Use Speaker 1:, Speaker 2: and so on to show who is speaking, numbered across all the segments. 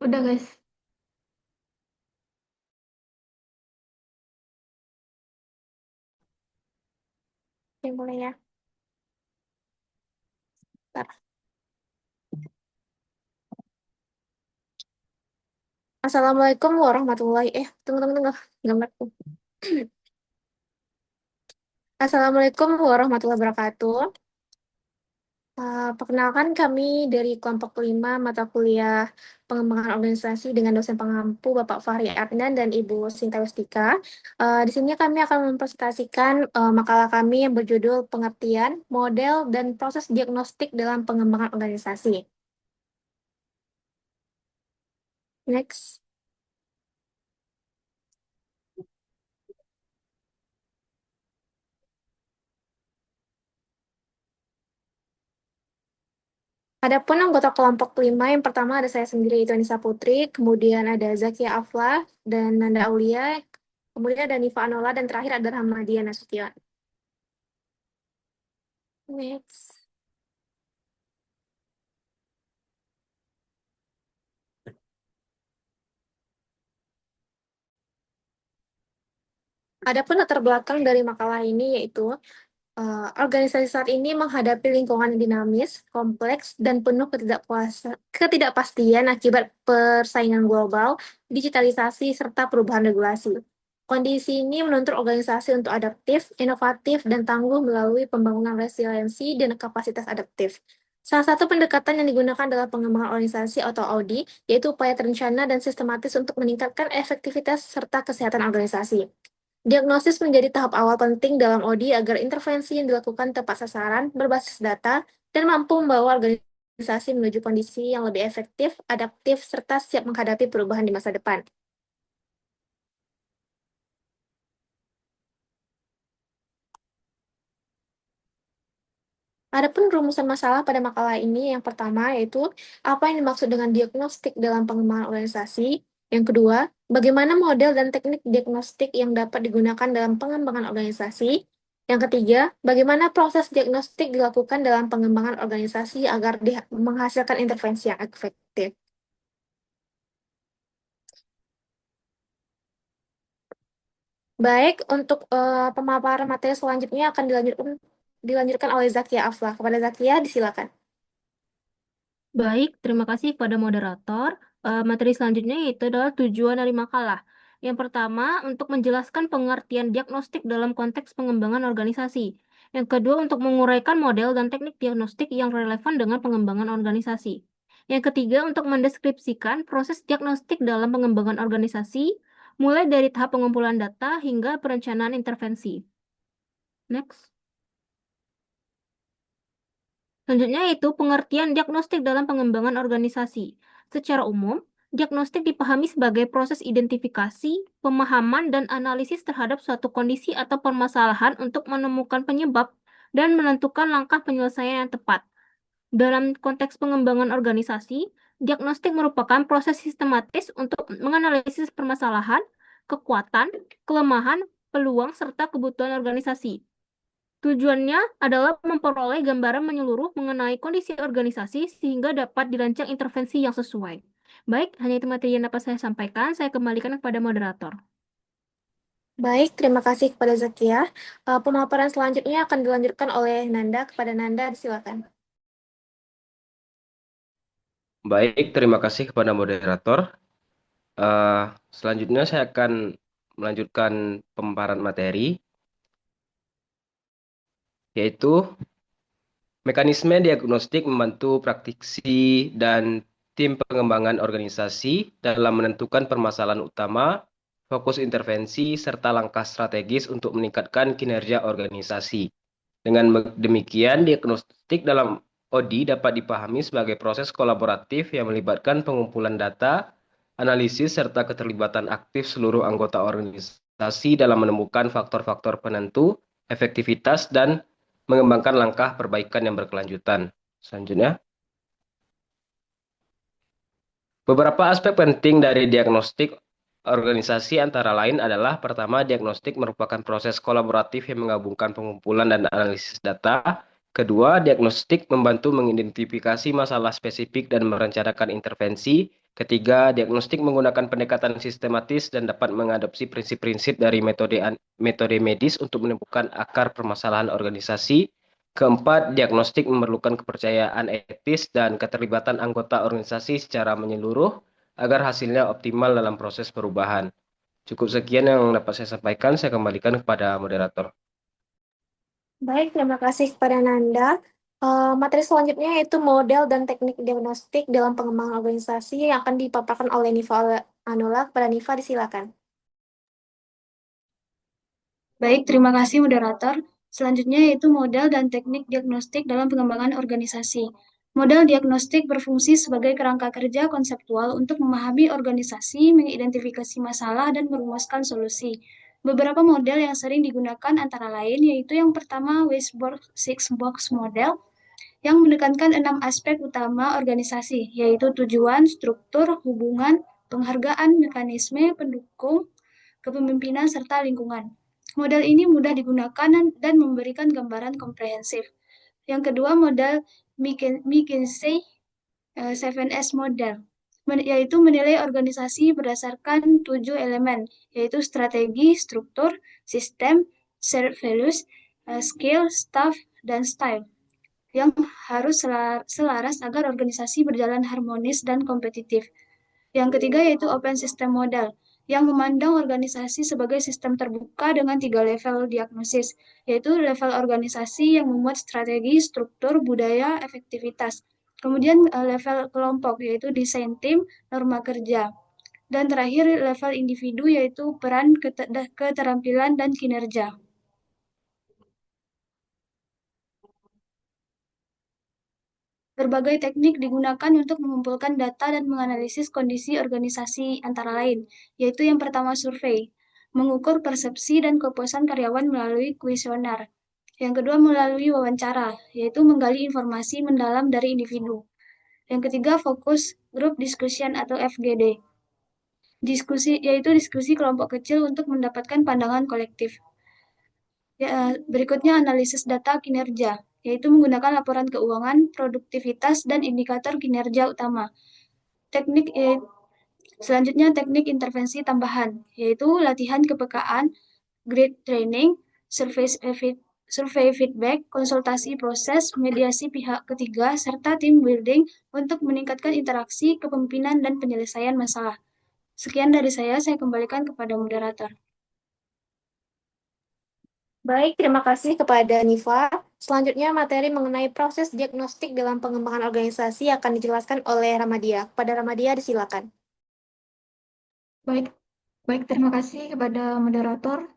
Speaker 1: Udah guys,
Speaker 2: Oke, mulai ya. Bentar. Assalamualaikum warahmatullahi tunggu tunggu tunggu gambarku. Assalamualaikum warahmatullahi wabarakatuh. Perkenalkan kami dari kelompok 5 mata kuliah pengembangan organisasi dengan dosen pengampu Bapak Fahri Adnan dan Ibu Sinta Westika. Di sini kami akan mempresentasikan makalah kami yang berjudul Pengertian, Model, dan Proses Diagnostik dalam Pengembangan Organisasi. Next. Adapun anggota kelompok 5, yang pertama ada saya sendiri, itu Anissa Putri, kemudian ada Zakia Afla dan Nanda Aulia, kemudian ada Nifa Anola, dan terakhir ada Rahmadiyah Nasution. Next. Adapun latar belakang dari makalah ini yaitu organisasi saat ini menghadapi lingkungan yang dinamis, kompleks, dan penuh ketidakpastian akibat persaingan global, digitalisasi, serta perubahan regulasi. Kondisi ini menuntut organisasi untuk adaptif, inovatif, dan tangguh melalui pembangunan resiliensi dan kapasitas adaptif. Salah satu pendekatan yang digunakan dalam pengembangan organisasi atau Audi, yaitu upaya terencana dan sistematis untuk meningkatkan efektivitas serta kesehatan organisasi. Diagnosis menjadi tahap awal penting dalam ODI agar intervensi yang dilakukan tepat sasaran, berbasis data, dan mampu membawa organisasi menuju kondisi yang lebih efektif, adaptif, serta siap menghadapi perubahan di masa depan. Adapun rumusan masalah pada makalah ini, yang pertama yaitu apa yang dimaksud dengan diagnostik dalam pengembangan organisasi. Yang kedua, bagaimana model dan teknik diagnostik yang dapat digunakan dalam pengembangan organisasi. Yang ketiga, bagaimana proses diagnostik dilakukan dalam pengembangan organisasi agar menghasilkan intervensi yang efektif. Baik, untuk pemaparan materi selanjutnya akan dilanjutkan oleh Zakia Aflah. Kepada Zakia, disilakan.
Speaker 1: baik, terima kasih kepada moderator. Materi selanjutnya yaitu adalah tujuan dari makalah. Yang pertama, untuk menjelaskan pengertian diagnostik dalam konteks pengembangan organisasi. Yang kedua, untuk menguraikan model dan teknik diagnostik yang relevan dengan pengembangan organisasi. Yang ketiga, untuk mendeskripsikan proses diagnostik dalam pengembangan organisasi, mulai dari tahap pengumpulan data hingga perencanaan intervensi. Next. Selanjutnya yaitu pengertian diagnostik dalam pengembangan organisasi. Secara umum, diagnostik dipahami sebagai proses identifikasi, pemahaman, dan analisis terhadap suatu kondisi atau permasalahan untuk menemukan penyebab dan menentukan langkah penyelesaian yang tepat. Dalam konteks pengembangan organisasi, diagnostik merupakan proses sistematis untuk menganalisis permasalahan, kekuatan, kelemahan, peluang, serta kebutuhan organisasi. Tujuannya adalah memperoleh gambaran menyeluruh mengenai kondisi organisasi sehingga dapat dirancang intervensi yang sesuai. Baik, hanya itu materi yang dapat saya sampaikan. Saya kembalikan kepada moderator.
Speaker 2: Baik, terima kasih kepada Zakia. Pemaparan selanjutnya akan dilanjutkan oleh Nanda. Kepada Nanda, silakan.
Speaker 3: Baik, terima kasih kepada moderator. Eh, Selanjutnya saya akan melanjutkan pemaparan materi, yaitu mekanisme diagnostik membantu praktisi dan tim pengembangan organisasi dalam menentukan permasalahan utama, fokus intervensi, serta langkah strategis untuk meningkatkan kinerja organisasi. Dengan demikian, diagnostik dalam ODI dapat dipahami sebagai proses kolaboratif yang melibatkan pengumpulan data, analisis, serta keterlibatan aktif seluruh anggota organisasi dalam menemukan faktor-faktor penentu, efektivitas, dan mengembangkan langkah perbaikan yang berkelanjutan. Selanjutnya, beberapa aspek penting dari diagnostik organisasi antara lain adalah pertama, diagnostik merupakan proses kolaboratif yang menggabungkan pengumpulan dan analisis data. Kedua, diagnostik membantu mengidentifikasi masalah spesifik dan merencanakan intervensi. Ketiga, diagnostik menggunakan pendekatan sistematis dan dapat mengadopsi prinsip-prinsip dari metode medis untuk menemukan akar permasalahan organisasi. Keempat, diagnostik memerlukan kepercayaan etis dan keterlibatan anggota organisasi secara menyeluruh agar hasilnya optimal dalam proses perubahan. Cukup sekian yang dapat saya sampaikan, saya kembalikan kepada moderator.
Speaker 2: Baik, terima kasih kepada Nanda. Materi selanjutnya yaitu model dan teknik diagnostik dalam pengembangan organisasi yang akan dipaparkan oleh Nifa Anula. Kepada Nifa, disilakan.
Speaker 4: Baik, terima kasih moderator. Selanjutnya yaitu model dan teknik diagnostik dalam pengembangan organisasi. Model diagnostik berfungsi sebagai kerangka kerja konseptual untuk memahami organisasi, mengidentifikasi masalah, dan merumuskan solusi. Beberapa model yang sering digunakan antara lain yaitu yang pertama Weisbord Six Box Model yang menekankan 6 aspek utama organisasi, yaitu tujuan, struktur, hubungan, penghargaan, mekanisme, pendukung, kepemimpinan, serta lingkungan. Model ini mudah digunakan dan memberikan gambaran komprehensif. Yang kedua, model McKinsey 7S Model, yaitu menilai organisasi berdasarkan 7 elemen, yaitu strategi, struktur, sistem, shared values, skill, staff, dan style, yang harus selaras agar organisasi berjalan harmonis dan kompetitif. Yang ketiga yaitu Open System Model, yang memandang organisasi sebagai sistem terbuka dengan 3 level diagnosis, yaitu level organisasi yang memuat strategi, struktur, budaya, efektivitas. Kemudian level kelompok, yaitu desain tim, norma kerja. Dan terakhir level individu, yaitu peran, keterampilan, dan kinerja. Berbagai teknik digunakan untuk mengumpulkan data dan menganalisis kondisi organisasi antara lain, yaitu yang pertama survei, mengukur persepsi dan kepuasan karyawan melalui kuesioner. Yang kedua melalui wawancara, yaitu menggali informasi mendalam dari individu. Yang ketiga fokus group discussion atau FGD, yaitu diskusi kelompok kecil untuk mendapatkan pandangan kolektif. Berikutnya analisis data kinerja, yaitu menggunakan laporan keuangan, produktivitas, dan indikator kinerja utama. Selanjutnya teknik intervensi tambahan, yaitu latihan kepekaan, grid training, survei feedback, konsultasi proses, mediasi pihak ketiga, serta team building untuk meningkatkan interaksi, kepemimpinan, dan penyelesaian masalah. Sekian dari saya kembalikan kepada moderator.
Speaker 2: Baik, terima kasih kepada Nifa. Selanjutnya materi mengenai proses diagnostik dalam pengembangan organisasi akan dijelaskan oleh Ramadia. Kepada Ramadia, disilakan.
Speaker 5: Baik, terima kasih kepada moderator.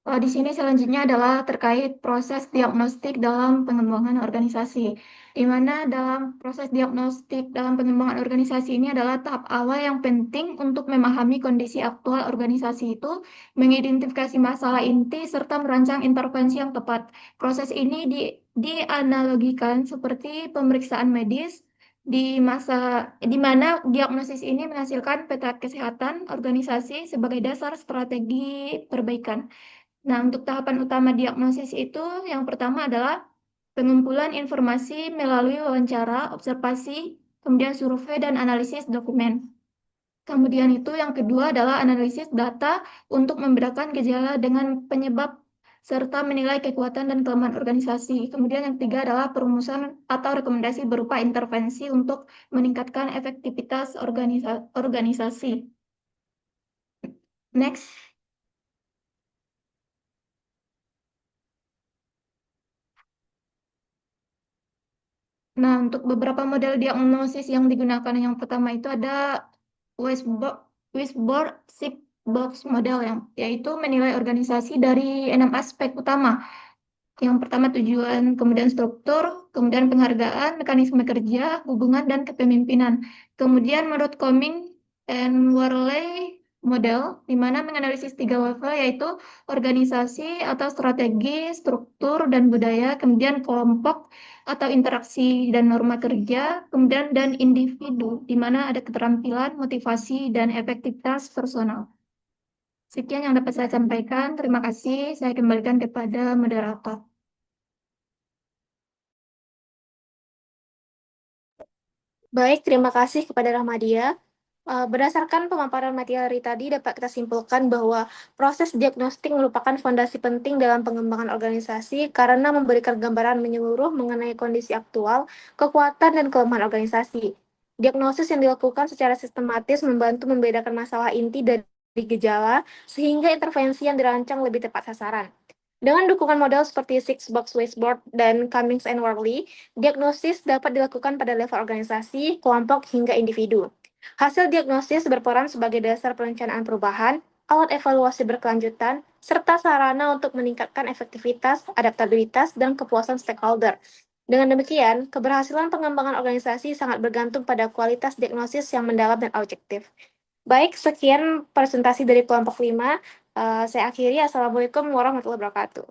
Speaker 5: Di sini selanjutnya adalah terkait proses diagnostik dalam pengembangan organisasi, di mana dalam proses diagnostik dalam pengembangan organisasi ini adalah tahap awal yang penting untuk memahami kondisi aktual organisasi itu, mengidentifikasi masalah inti, serta merancang intervensi yang tepat. Proses ini dianalogikan seperti pemeriksaan medis, di mana diagnosis ini menghasilkan peta kesehatan organisasi sebagai dasar strategi perbaikan. Nah, untuk tahapan utama diagnosis itu, yang pertama adalah pengumpulan informasi melalui wawancara, observasi, kemudian survei, dan analisis dokumen. Kemudian itu yang kedua adalah analisis data untuk membedakan gejala dengan penyebab serta menilai kekuatan dan kelemahan organisasi. Kemudian yang ketiga adalah perumusan atau rekomendasi berupa intervensi untuk meningkatkan efektivitas organisasi. Next. Nah, untuk beberapa model diagnosis yang digunakan, yang pertama itu ada Weisbord Six Box Model, yaitu menilai organisasi dari 6 aspek utama. Yang pertama tujuan, kemudian struktur, kemudian penghargaan, mekanisme kerja, hubungan, dan kepemimpinan. Kemudian menurut Coming and Worley model, di mana menganalisis 3 level, yaitu organisasi atau strategi, struktur, dan budaya, kemudian kelompok atau interaksi dan norma kerja, kemudian dan individu, di mana ada keterampilan, motivasi, dan efektivitas personal. Sekian yang dapat saya sampaikan. Terima kasih. Saya kembalikan kepada moderator.
Speaker 2: Baik, terima kasih kepada Rahmadia. Berdasarkan pemaparan materi tadi, dapat kita simpulkan bahwa proses diagnostik merupakan fondasi penting dalam pengembangan organisasi karena memberikan gambaran menyeluruh mengenai kondisi aktual, kekuatan, dan kelemahan organisasi. Diagnosis yang dilakukan secara sistematis membantu membedakan masalah inti dari gejala, sehingga intervensi yang dirancang lebih tepat sasaran. Dengan dukungan model seperti Six Box Whiteboard dan Cummings and Worley, diagnosis dapat dilakukan pada level organisasi, kelompok, hingga individu. Hasil diagnosis berperan sebagai dasar perencanaan perubahan, alat evaluasi berkelanjutan, serta sarana untuk meningkatkan efektivitas, adaptabilitas, dan kepuasan stakeholder. Dengan demikian, keberhasilan pengembangan organisasi sangat bergantung pada kualitas diagnosis yang mendalam dan objektif. Baik, sekian presentasi dari kelompok 5. Saya akhiri. Assalamualaikum warahmatullahi wabarakatuh.